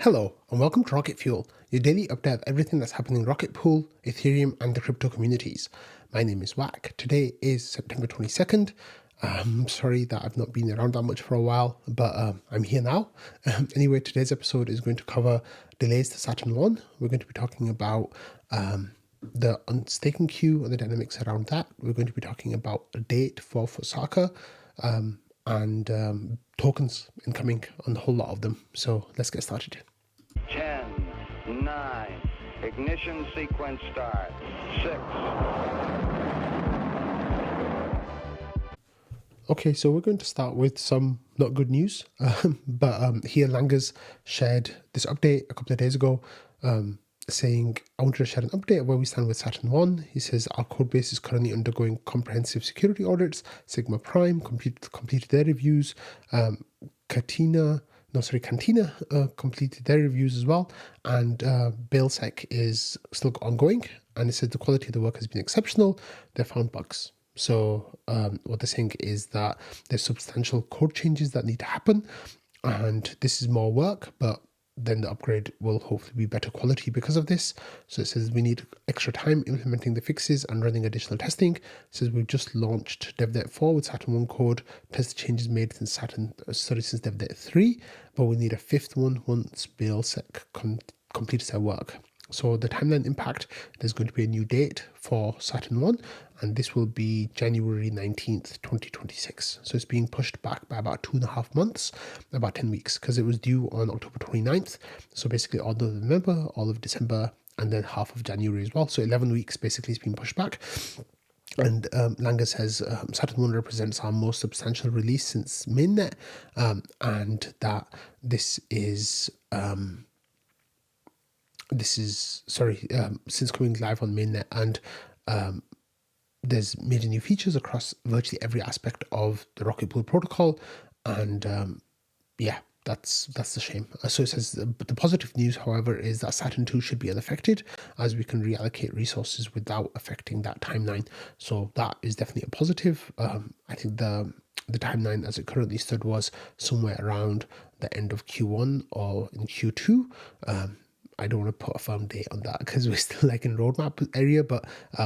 Hello and welcome to Rocket Fuel, your daily update of everything that's happening in Rocket Pool, Ethereum and the crypto communities. My name is Wack. Today is September 22nd. I'm sorry that I've not been around that much for a while, but I'm here now. Anyway, today's episode is going to cover delays to Saturn 1. We're going to be talking about the unstaking queue and the dynamics around that. We're going to be talking about a date for Fusaka, and tokens incoming on a whole lot of them. So let's get started. 10, 9, ignition sequence start, 6. Okay, so we're going to start with some not good news, but here Langas shared this update a couple of days ago, saying, I wanted to share an update of where we stand with Saturn 1. He says, our code base is currently undergoing comprehensive security audits. Sigma Prime completed their reviews. Cantina completed their reviews as well. And BailSec is still ongoing. And it says the quality of the work has been exceptional. They found bugs. So what they're saying is that there's substantial code changes that need to happen. And this is more work, but then the upgrade will hopefully be better quality because of this. So it says we need extra time implementing the fixes and running additional testing. It says we've just launched DevNet 4 with Saturn 1 code, test changes made since DevNet 3, but we need a fifth one once BailSec completes their work. So the timeline impact, there's going to be a new date for Saturn 1, and this will be January 19th, 2026. So it's being pushed back by about 2.5 months, about 10 weeks, because it was due on October 29th. So basically all of November, all of December, and then half of January as well. So 11 weeks basically is being pushed back. And Langer says Saturn 1 represents our most substantial release since mainnet, and that this is since coming live on mainnet, and there's major new features across virtually every aspect of the Rocket Pool protocol, and that's the shame. So it says the positive news, however, is that Saturn 2 should be unaffected, as we can reallocate resources without affecting that timeline. So that is definitely a positive. I think the timeline as it currently stood was somewhere around the end of Q1 or in Q2. I don't want to put a firm date on that because we're still like in roadmap area, but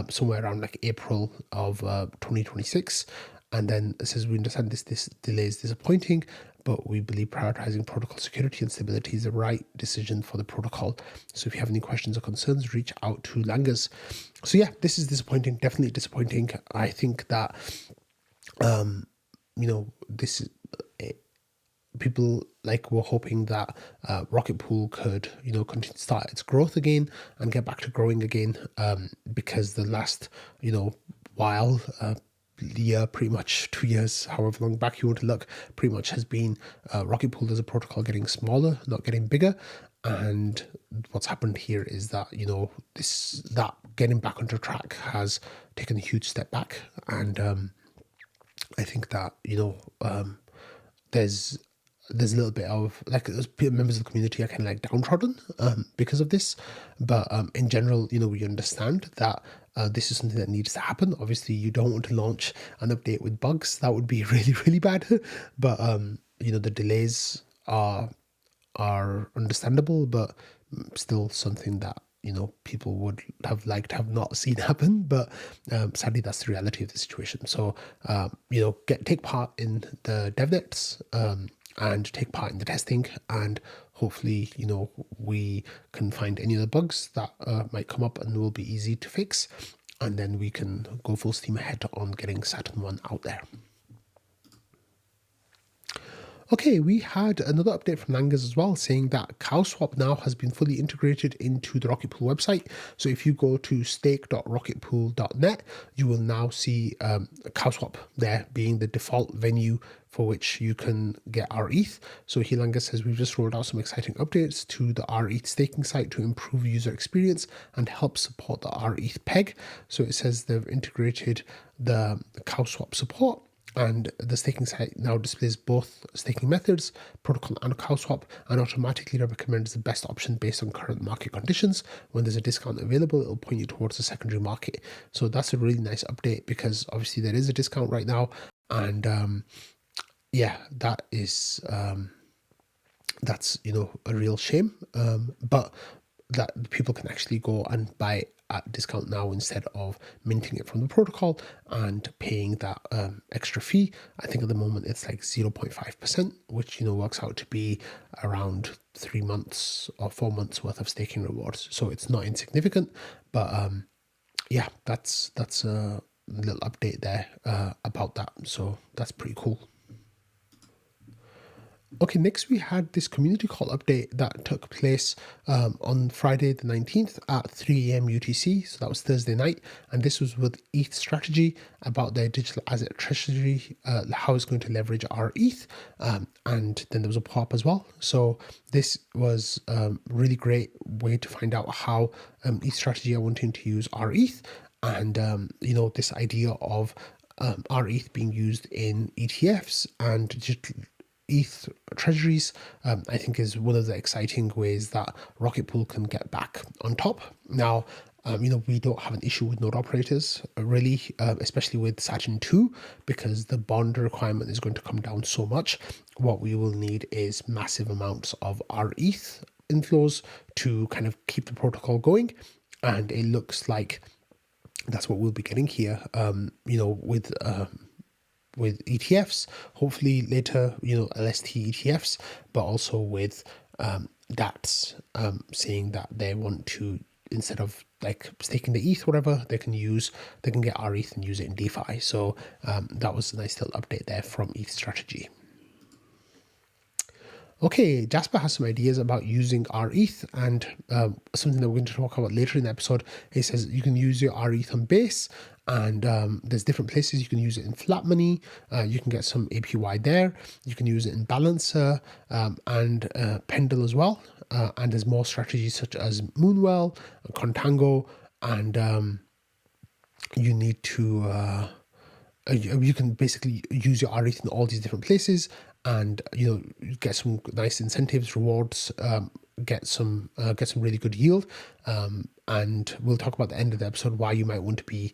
somewhere around like April of 2026. And then it says we understand this delay is disappointing, but we believe prioritizing protocol security and stability is the right decision for the protocol. So if you have any questions or concerns, reach out to Langas. So yeah, this is disappointing, definitely disappointing. I think that this is people were hoping that Rocket Pool could, continue to start its growth again and get back to growing again, because the last, while, year, pretty much 2 years, however long back you want to look, pretty much has been Rocket Pool as a protocol getting smaller, not getting bigger. And what's happened here is that, that getting back onto track has taken a huge step back. And I think that, there's a little bit of members of the community are kind of downtrodden because of this, but in general, we understand that this is something that needs to happen. Obviously, you don't want to launch an update with bugs; that would be really, really bad. But the delays are understandable, but still something that people would have liked to have not seen happen. But sadly, that's the reality of the situation. So take part in the DevNets. And take part in the testing, and hopefully, we can find any other bugs that might come up and will be easy to fix, and then we can go full steam ahead on getting Saturn 1 out there. Okay, we had another update from Langas as well, saying that CowSwap now has been fully integrated into the Rocket Pool website. So if you go to stake.rocketpool.net, you will now see CowSwap there being the default venue for which you can get rETH. So here Langas says we've just rolled out some exciting updates to the rETH staking site to improve user experience and help support the rETH peg. So it says they've integrated the CowSwap support, and the staking site now displays both staking methods, protocol and CowSwap, and automatically recommends the best option based on current market conditions. When there's a discount available, it'll point you towards the secondary market. So that's a really nice update, because obviously there is a discount right now, and that is that's, a real shame. But that people can actually go and buy at discount now instead of minting it from the protocol and paying that extra fee. I think at the moment it's like 0.5%, which works out to be around 3 months or 4 months worth of staking rewards. So it's not insignificant, but yeah, that's a little update there about that. So that's pretty cool. Okay, next we had this community call update that took place on Friday the 19th at 3 a.m. UTC. So that was Thursday night. And this was with ETH Strategy about their digital asset treasury, how it's going to leverage our ETH. And then there was a pop as well. So this was a really great way to find out how ETH Strategy are wanting to use our ETH. And, this idea of our ETH being used in ETFs and ETH treasuries, I think is one of the exciting ways that Rocket Pool can get back on top. Now, we don't have an issue with node operators, really, especially with Saturn 2, because the bond requirement is going to come down so much. What we will need is massive amounts of our ETH inflows to kind of keep the protocol going. And it looks like that's what we'll be getting here, with ETFs, hopefully later, LST ETFs, but also with DATs saying that they want to, instead of like staking the ETH, whatever, they can get our ETH and use it in DeFi. So that was a nice little update there from ETH Strategy. Okay, Jasper has some ideas about using rETH and something that we're going to talk about later in the episode. He says you can use your rETH on Base, and there's different places you can use it in flat money. You can get some APY there. You can use it in Balancer and Pendle as well. And there's more strategies such as Moonwell, Contango, and you need to... you can basically use your rETH in all these different places and get some nice incentives, rewards, get some really good yield, and we'll talk about the end of the episode why you might want to be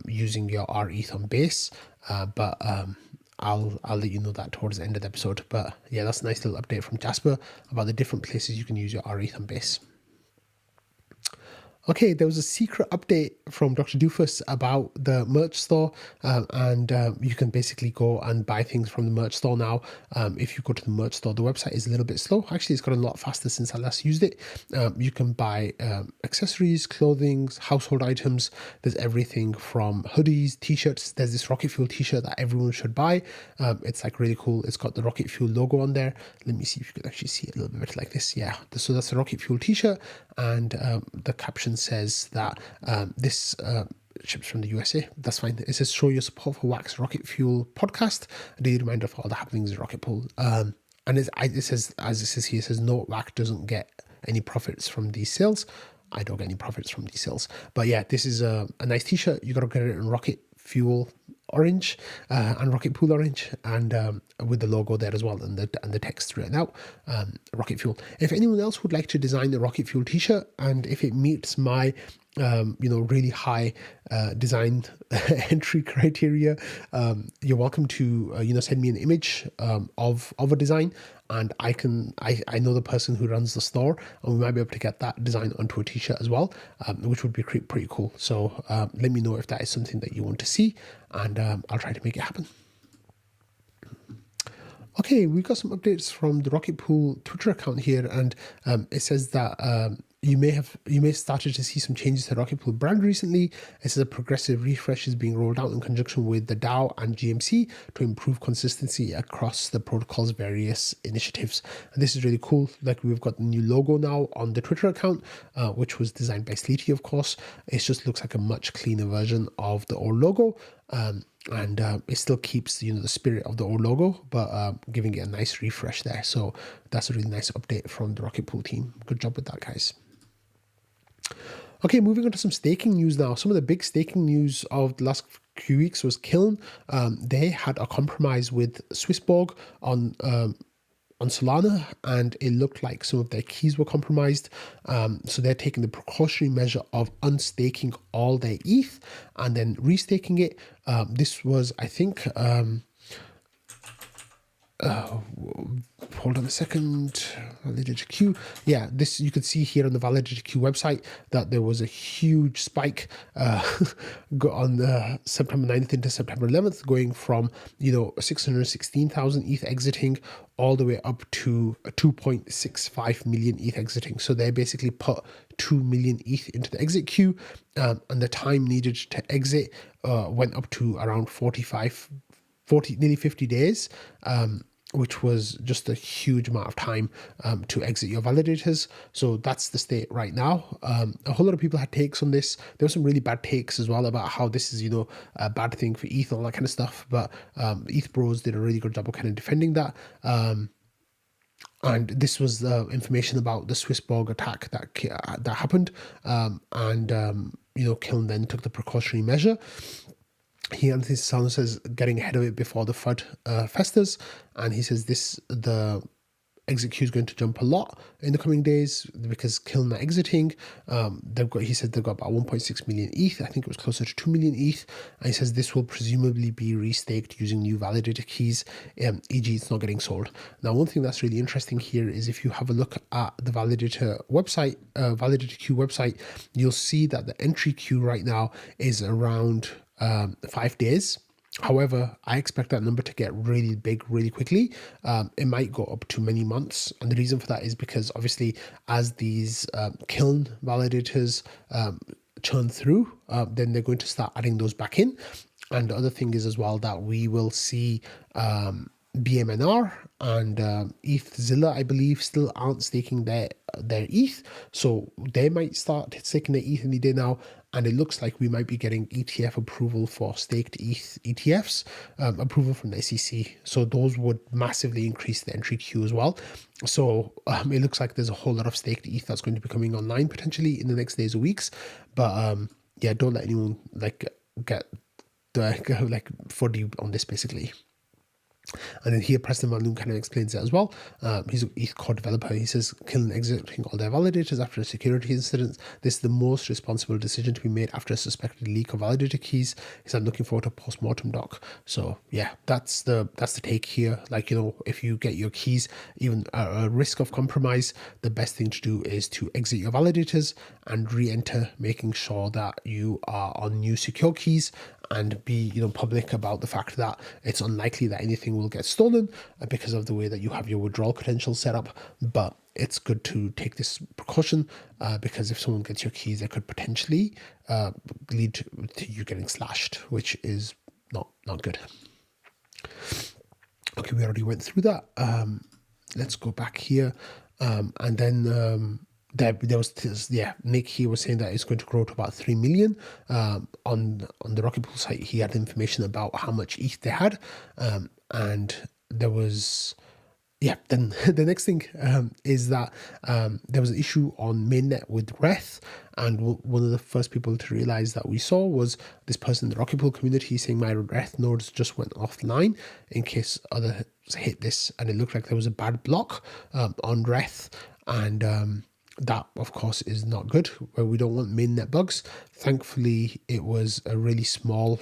using your rETH on Base, but I'll let you know that towards the end of the episode. But yeah, that's a nice little update from Jasper about the different places you can use your rETH on Base. Okay, there was a secret update from Dr. Doofus about the merch store, and you can basically go and buy things from the merch store now. If you go to the merch store, the website is a little bit slow. Actually, it's gotten a lot faster since I last used it. You can buy accessories, clothing, household items. There's everything from hoodies, t-shirts. There's this Rocket Fuel t-shirt that everyone should buy. It's like really cool. It's got the Rocket Fuel logo on there. Let me see if you can actually see it a little bit like this. Yeah, so that's the Rocket Fuel t-shirt, and the caption says that this ships from the USA. That's fine. It says show your support for Wax Rocket Fuel podcast. A daily reminder of all the happenings in Rocket Pool. And it says, as it says here, it says no, WAC doesn't get any profits from these sales. I don't get any profits from these sales. But yeah, this is a nice t-shirt. You got to get it in Rocket Fuel orange and Rocket Pool orange, and with the logo there as well, and the text written out, Rocket Fuel. If anyone else would like to design the Rocket Fuel t-shirt, and if it meets my really high design entry criteria, you're welcome to send me an image of a design, and I know the person who runs the store, and we might be able to get that design onto a t-shirt as well, which would be pretty cool. So let me know if that is something that you want to see, and I'll try to make it happen. Okay, we've got some updates from the Rocket Pool Twitter account here, and it says that you may have started to see some changes to the Rocket Pool brand recently. It says a progressive refresh is being rolled out in conjunction with the DAO and GMC to improve consistency across the protocol's various initiatives. And this is really cool. Like, we've got the new logo now on the Twitter account, which was designed by Sleety, of course. It just looks like a much cleaner version of the old logo. And it still keeps the spirit of the old logo, but giving it a nice refresh there. So that's a really nice update from the Rocket Pool team. Good job with that, guys. Okay, moving on to some staking news now. Some of the big staking news of the last few weeks was Kiln. They had a compromise with Swissborg on Solana, and it looked like some of their keys were compromised. So they're taking the precautionary measure of unstaking all their ETH and then restaking it. This was, I think, hold on a second. Validator queue. Yeah, this you could see here on the Validator queue website that there was a huge spike on September 9th into September 11th, going from 616,000 ETH exiting all the way up to 2.65 million ETH exiting. So they basically put 2 million ETH into the exit queue, and the time needed to exit went up to around 40, nearly 50 days, which was just a huge amount of time to exit your validators. So that's the state right now. A whole lot of people had takes on this. There were some really bad takes as well about how this is, a bad thing for ETH and all that kind of stuff. But ETH Bros did a really good job of kind of defending that. And this was the information about the Swissborg attack that happened. Kiln then took the precautionary measure. He, Anthony Sassano, says getting ahead of it before the FUD festers, and he says the exit queue is going to jump a lot in the coming days because Kiln are exiting. He said they've got about 1.6 million ETH. I think it was closer to 2 million ETH. And he says this will presumably be restaked using new validator keys, e.g. it's not getting sold. Now, one thing that's really interesting here is if you have a look at the validator website, validator queue website, you'll see that the entry queue right now is around 5 days. However, I expect that number to get really big really quickly. It might go up to many months. And the reason for that is because obviously as these Kiln validators churn through, then they're going to start adding those back in. And the other thing is as well that we will see BMNR and ETHZilla, I believe, still aren't staking their ETH. So they might start staking their ETH any day now. And it looks like we might be getting ETF approval for staked ETH ETFs, approval from the SEC. So those would massively increase the entry queue as well. So it looks like there's a whole lot of staked ETH that's going to be coming online potentially in the next days or weeks. But don't let anyone get FUD on this basically. And then here, Preston Van Loon kind of explains it as well. He's an ETH core developer. He says, Kiln exiting all their validators after a security incident. This is the most responsible decision to be made after a suspected leak of validator keys. He said, I'm looking forward to a post-mortem doc. So yeah, that's the take here. If you get your keys, even at a risk of compromise, the best thing to do is to exit your validators and re-enter, making sure that you are on new secure keys, and be public about the fact that it's unlikely that anything will get stolen because of the way that you have your withdrawal credentials set up. But it's good to take this precaution because if someone gets your keys, it could potentially lead to you getting slashed, which is not good. Okay, we already went through that. Let's go back here, and then there was this, Nick here was saying that it's going to grow to about 3 million. On the Rocket Pool site, he had information about how much ETH they had, and there was then the next thing is that there was an issue on mainnet with rETH, and one of the first people to realize that we saw was this person in the Rocket Pool community saying my rETH nodes just went offline in case others hit this, and it looked like there was a bad block on rETH, and that of course is not good, where we don't want mainnet bugs. Thankfully it was a really small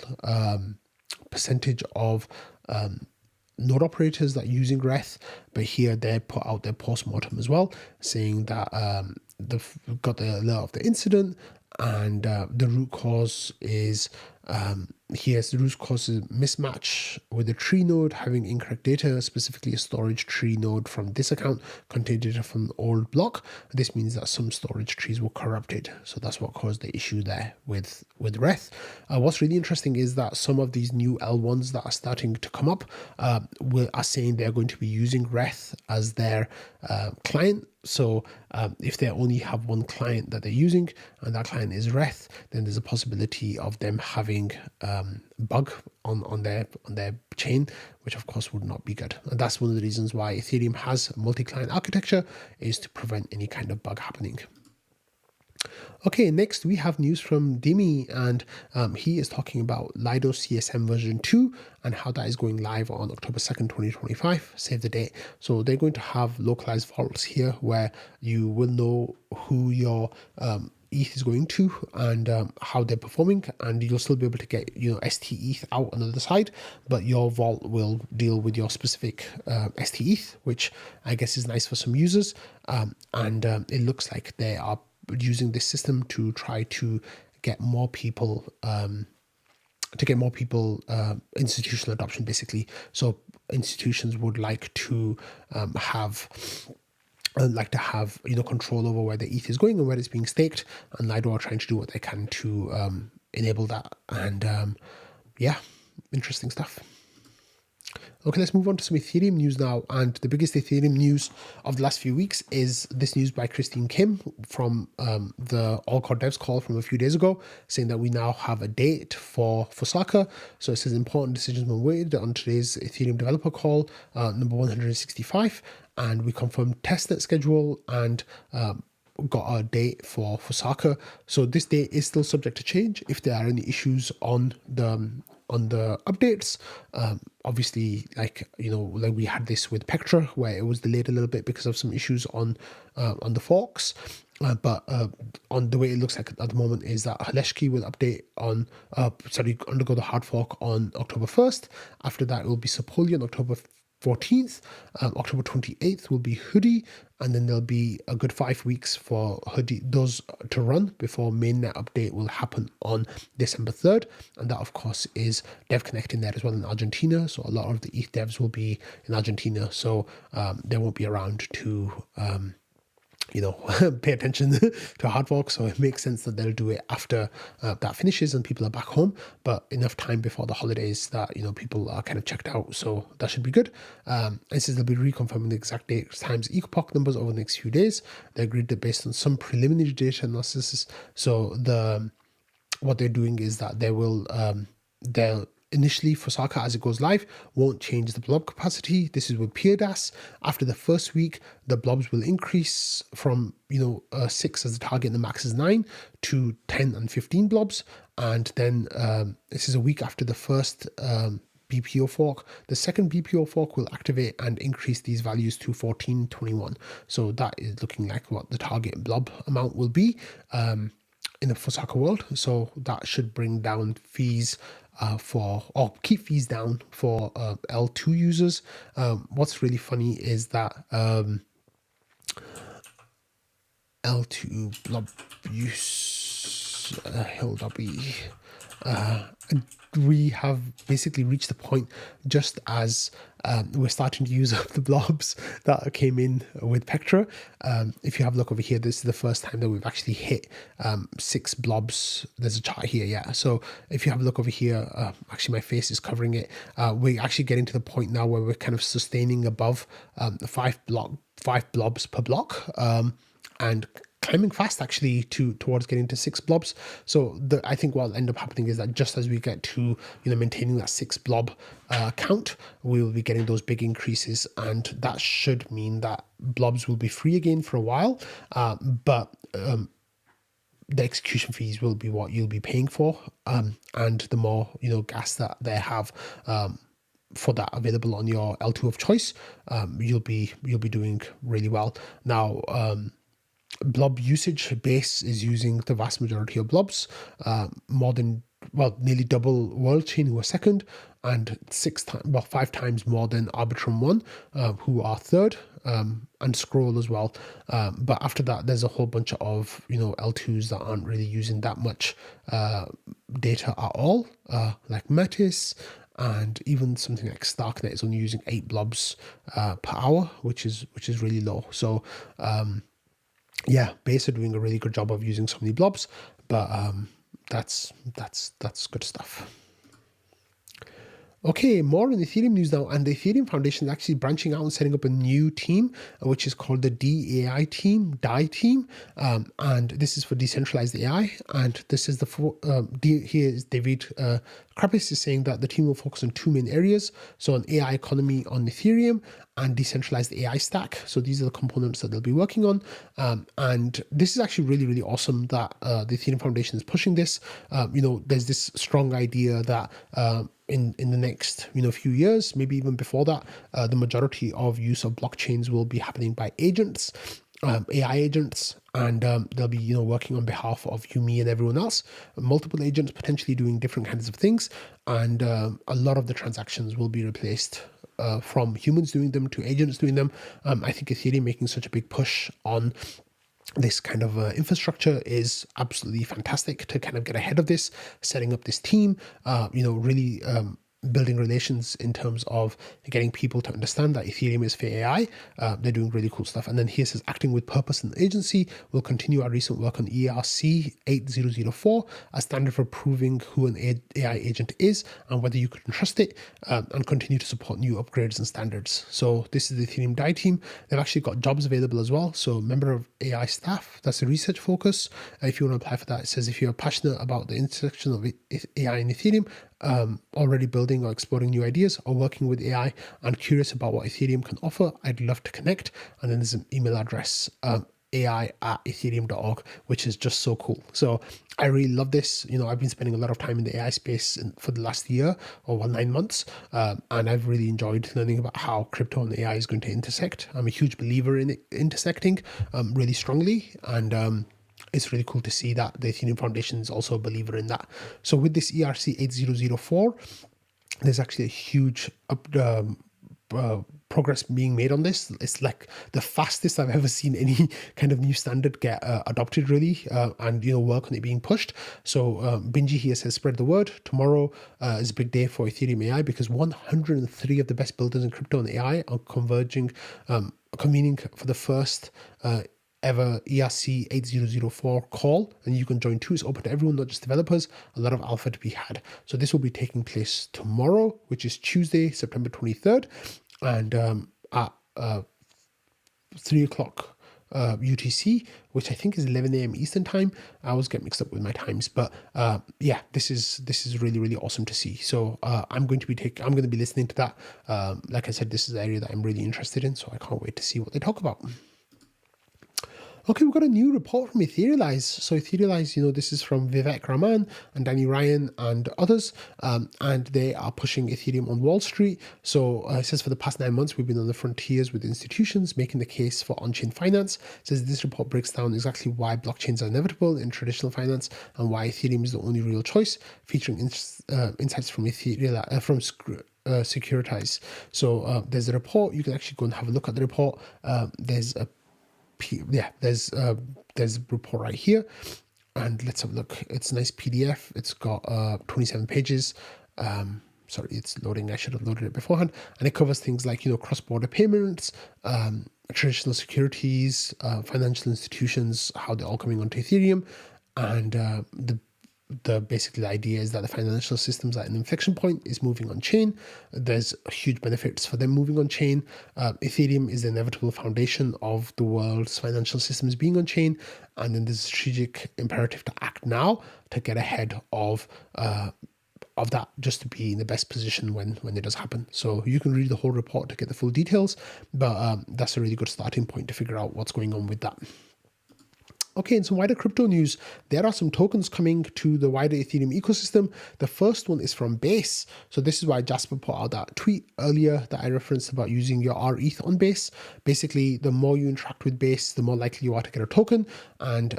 percentage of node operators that are using rETH, but here they put out their post-mortem as well, saying that they've got the alert of the incident, and the root cause is the root cause is mismatch with the tree node having incorrect data, specifically a storage tree node from this account contained data from the old block. This means that some storage trees were corrupted, so that's what caused the issue there with rETH. What's really interesting is that some of these new L1s that are starting to come up are saying they're going to be using rETH as their client. So if they only have one client that they're using and that client is rETH, then there's a possibility of them having bug on their chain, which of course would not be good. And that's one of the reasons why Ethereum has a multi-client architecture, is to prevent any kind of bug happening. Okay, next we have news from Dimi, and he is talking about Lido CSM version 2 and how that is going live on October 2nd, 2025. Save the date. So they're going to have localized vaults here where you will know who your ETH is going to, and how they're performing, and you'll still be able to get ST ETH out on the other side, but your vault will deal with your specific ST ETH, which I guess is nice for some users. And it looks like they are using this system to try to get more people institutional adoption, basically. So institutions would like to have control over where the ETH is going and where it's being staked, and Lido are trying to do what they can to enable that. And yeah, interesting stuff. Okay, let's move on to some Ethereum news now. And the biggest Ethereum news of the last few weeks is this news by Christine Kim from the All Core Devs call from a few days ago, saying that we now have a date for Fusaka. So it says important decisions were made on today's Ethereum developer call, number 165, and we confirmed testnet schedule and got a date for Fusaka. So this date is still subject to change if there are any issues on the updates. Obviously, like we had this with Pectra, where it was delayed a little bit because of some issues on the forks. But on the way it looks like at the moment is that Haleshki will update undergo the hard fork on October 1st. After that, it will be Sapoli on October 14th. October 28th will be Hoodie, and then there'll be a good 5 weeks for those to run before mainnet update will happen on December 3rd. And that, of course, is Dev Connect in there as well in Argentina. So a lot of the ETH devs will be in Argentina, so they won't be around to pay attention to hard fork. So it makes sense that they'll do it after that finishes and people are back home, but enough time before the holidays that people are kind of checked out. So that should be good. It says they'll be reconfirming the exact dates, times, epoch numbers over the next few days. They agreed that based on some preliminary data analysis. So what they're doing is that they'll initially, Fusaka, as it goes live, won't change the blob capacity. This is with PeerDAS. After the first week, the blobs will increase from 6 as the target and the max is 9 to 10 and 15 blobs. And then this is a week after the first BPO fork. The second BPO fork will activate and increase these values to 14, 21. So that is looking like what the target blob amount will be in the Fusaka world. So that should bring down fees keep fees down for L2 users. What's really funny is that L2 blob use Hill.be we have basically reached the point just as we're starting to use up the blobs that came in with Pectra. If you have a look over here, this is the first time that we've actually hit 6 blobs. There's a chart here, yeah. So if you have a look over here, actually my face is covering it. We're actually getting to the point now where we're kind of sustaining above 5 blobs per block, and climbing fast actually towards getting to 6 blobs. So I think what will end up happening is that just as we get to maintaining that 6 blob count, we will be getting those big increases, and that should mean that blobs will be free again for a while. But the execution fees will be what you'll be paying for, and the more gas that they have for that available on your L2 of choice, you'll be doing really well. Now, blob usage base is using the vast majority of blobs, nearly double World Chain, who are second, and 5 times more than Arbitrum 1, who are third, and Scroll as well. But after that, there's a whole bunch of L2s that aren't really using that much data at all, like Metis, and even something like Starknet is only using 8 blobs per hour, which is really low. So yeah, Base are doing a really good job of using so many blobs, but that's good stuff. Okay, more on Ethereum news now, and the Ethereum Foundation is actually branching out and setting up a new team, which is called the DAI team, and this is for decentralized AI. And this is here is David Krapis is saying that the team will focus on 2 main areas, so an AI economy on Ethereum and decentralized AI stack. So these are the components that they'll be working on, and this is actually really, really awesome that the Ethereum Foundation is pushing this. There's this strong idea that in the next few years, maybe even before that, the majority of use of blockchains will be happening by agents. AI agents, and they'll be working on behalf of you, me, and everyone else. Multiple agents potentially doing different kinds of things, and a lot of the transactions will be replaced from humans doing them to agents doing them. I think Ethereum making such a big push on this kind of infrastructure is absolutely fantastic to kind of get ahead of this, setting up this team, really building relations in terms of getting people to understand that Ethereum is for AI. They're doing really cool stuff. And then here says, acting with purpose and agency, we'll continue our recent work on ERC 8004, a standard for proving who an AI agent is and whether you can trust it, and continue to support new upgrades and standards. So this is the Ethereum DAI team. They've actually got jobs available as well. So member of AI staff, that's the research focus. If you want to apply for that, it says if you're passionate about the intersection of AI and Ethereum, already building or exploring new ideas, or working with AI and curious about what Ethereum can offer, I'd love to connect. And then there's an email address, ai@ethereum.org, which is just so cool. So I really love this. I've been spending a lot of time in the AI space for the last year or 9 months, and I've really enjoyed learning about how crypto and AI is going to intersect. I'm a huge believer in it intersecting really strongly, and it's really cool to see that the Ethereum Foundation is also a believer in that. So with this ERC 8004, there's actually a huge progress being made on this. It's like the fastest I've ever seen any kind of new standard get adopted, really, and work on it being pushed. So Benji here says, spread the word. Tomorrow is a big day for Ethereum AI because 103 of the best builders in crypto and AI are convening for the first ever ERC 8004 call, and you can join too. It's open to everyone, not just developers. A lot of alpha to be had. So this will be taking place tomorrow, which is Tuesday, September 23rd, and at 3 o'clock UTC, which I think is 11 a.m. Eastern time. I always get mixed up with my times, but this is really, really awesome to see. So I'm going to be listening to that. Like I said, this is the area that I'm really interested in, so I can't wait to see what they talk about. Okay, we've got a new report from Etherealize. So Etherealize, this is from Vivek Raman and Danny Ryan and others, and they are pushing Ethereum on Wall Street. So it says for the past 9 months, we've been on the frontiers with institutions making the case for on-chain finance. It says this report breaks down exactly why blockchains are inevitable in traditional finance and why Ethereum is the only real choice, featuring insights from Securitize. So there's a report. You can actually go and have a look at the report. There's a report right here, and let's have a look. It's a nice PDF. It's got 27 pages. Sorry, it's loading. I should have loaded it beforehand. And it covers things like cross-border payments, traditional securities, financial institutions, how they're all coming onto Ethereum, and basically the idea is that the financial systems at an inflection point is moving on chain. There's huge benefits for them moving on chain. Ethereum is the inevitable foundation of the world's financial systems being on chain, and then there's a strategic imperative to act now to get ahead of that, just to be in the best position when it does happen. So you can read the whole report to get the full details, but that's a really good starting point to figure out what's going on with that. Okay, in some wider crypto news, there are some tokens coming to the wider Ethereum ecosystem. The first one is from Base. So this is why Jasper put out that tweet earlier that I referenced about using your rETH on Base. Basically, the more you interact with Base, the more likely you are to get a token. And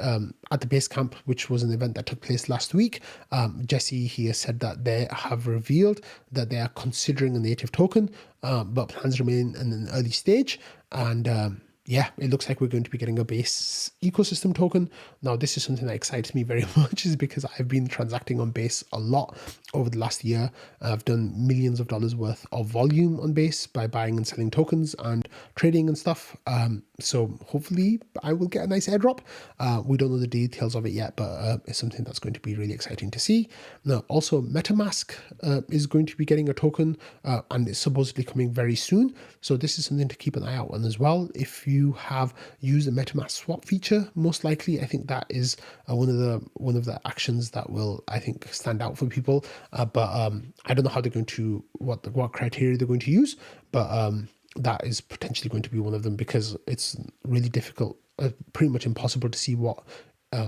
at the Base Camp, which was an event that took place last week, Jesse here said that they have revealed that they are considering a native token, but plans remain in an early stage. And it looks like we're going to be getting a Base ecosystem token. Now, this is something that excites me very much, is because I've been transacting on Base a lot over the last year. I've done millions of dollars worth of volume on Base by buying and selling tokens and trading and stuff. So hopefully I will get a nice airdrop. We don't know the details of it yet, but it's something that's going to be really exciting to see. Now, also MetaMask is going to be getting a token, and it's supposedly coming very soon. So this is something to keep an eye out on as well. If you have used the MetaMask swap feature, most likely I think that is one of the actions that will, I think, stand out for people. But I don't know how they're going to, what criteria they're going to use, but that is potentially going to be one of them, because it's really difficult, pretty much impossible to see what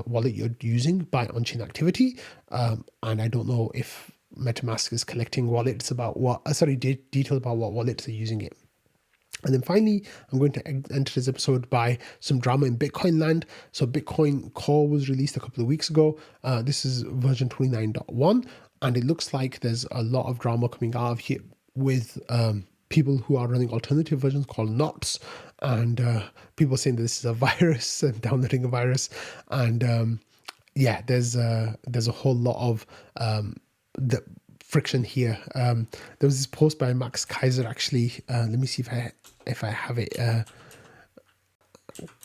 wallet you're using by on-chain activity. And I don't know if MetaMask is collecting wallets about details about what wallets are using it. And then finally, I'm going to enter this episode by some drama in Bitcoin land. So Bitcoin Core was released a couple of weeks ago. This is version 29.1, and it looks like there's a lot of drama coming out of here with people who are running alternative versions called knots, and people saying that this is a virus and downloading a virus. And yeah, there's a whole lot of the friction here. There was this post by Max Kaiser actually. Let me see if I have it.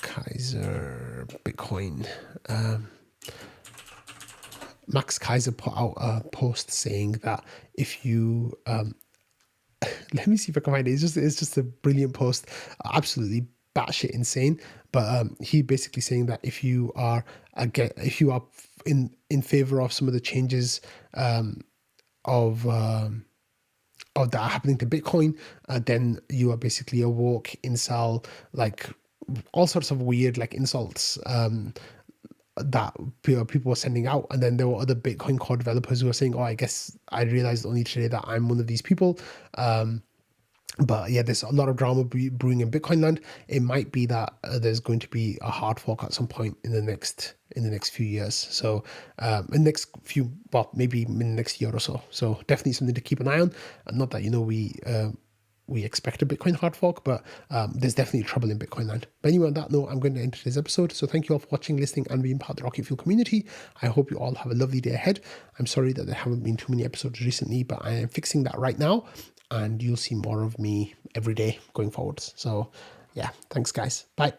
Kaiser Bitcoin. Max Kaiser put out a post saying that if you let me see if I can find it. It's just a brilliant post, absolutely batshit insane. But he basically saying that if you are in favor of some of the changes of that are happening to Bitcoin, then you are basically a woke incel, like all sorts of weird like insults that people were sending out. And then there were other Bitcoin core developers who were saying, oh, I guess I realized only today that I'm one of these people. But yeah, there's a lot of drama brewing in Bitcoin land. It might be that there's going to be a hard fork at some point in the next few years. So in the next few, well, maybe in the next year or so. So definitely something to keep an eye on. And not that we expect a Bitcoin hard fork, but there's definitely trouble in Bitcoin land. But anyway, on that note, I'm going to end today's episode. So thank you all for watching, listening, and being part of the Rocket Fuel community. I hope you all have a lovely day ahead. I'm sorry that there haven't been too many episodes recently, but I am fixing that right now, and you'll see more of me every day going forwards. So yeah, thanks guys. Bye.